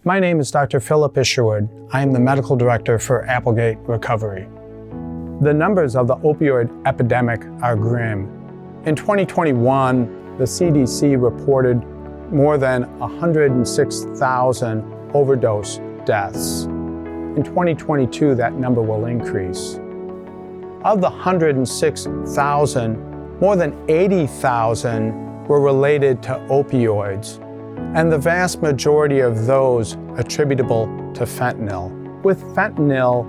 My name is Dr. Philip Isherwood. I am the Medical Director for AppleGate Recovery. The numbers of the opioid epidemic are grim. In 2021, the CDC reported more than 106,000 overdose deaths. In 2022, that number will increase. Of the 106,000, more than 80,000 were related to opioids, and the vast majority of those attributable to fentanyl. With fentanyl,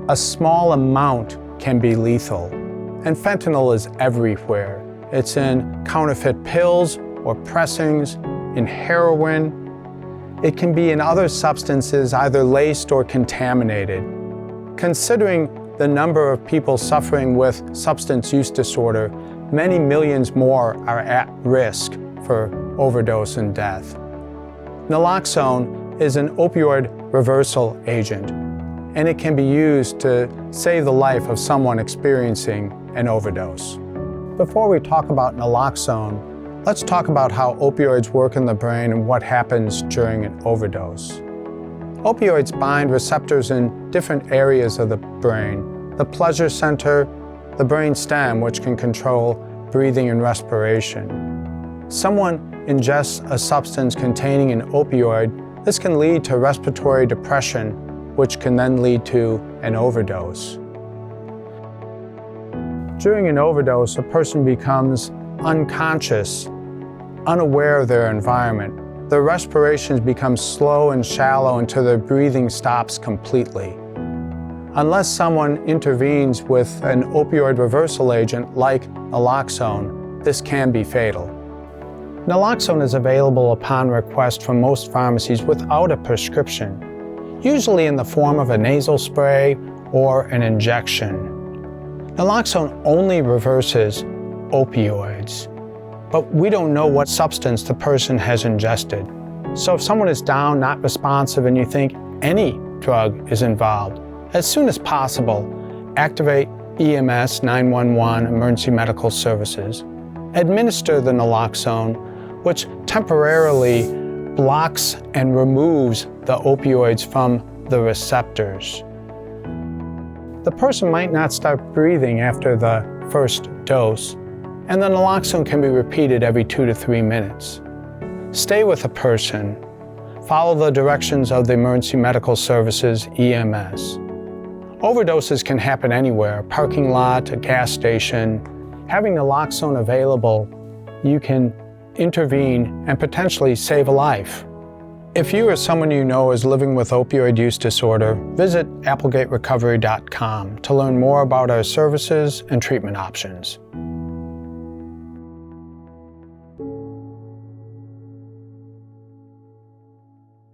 a small amount can be lethal, and fentanyl is everywhere. It's in counterfeit pills or pressings, in heroin. It can be in other substances either laced or contaminated. Considering the number of people suffering with substance use disorder, many millions more are at risk for overdose and death. Naloxone is an opioid reversal agent, and it can be used to save the life of someone experiencing an overdose. Before we talk about naloxone, let's talk about how opioids work in the brain and what happens during an overdose. Opioids bind receptors in different areas of the brain: the pleasure center, the brain stem, which can control breathing and respiration. Someone ingests a substance containing an opioid. This can lead to respiratory depression, which can then lead to an overdose. During an overdose, a person becomes unconscious, unaware of their environment. Their respirations become slow and shallow until their breathing stops completely. Unless someone intervenes with an opioid reversal agent like naloxone, this can be fatal. Naloxone is available upon request from most pharmacies without a prescription, usually in the form of a nasal spray or an injection. Naloxone only reverses opioids, but we don't know what substance the person has ingested. So if someone is down, not responsive, and you think any drug is involved, as soon as possible, activate EMS 911 Emergency Medical Services, administer the naloxone, which temporarily blocks and removes the opioids from the receptors. The person might not start breathing after the first dose, and the naloxone can be repeated every 2 to 3 minutes. Stay with the person. Follow the directions of the Emergency Medical Services EMS. Overdoses can happen anywhere: a parking lot, a gas station. Having naloxone available, you can intervene and potentially save a life. If you or someone you know is living with opioid use disorder, visit AppleGateRecovery.com to learn more about our services and treatment options.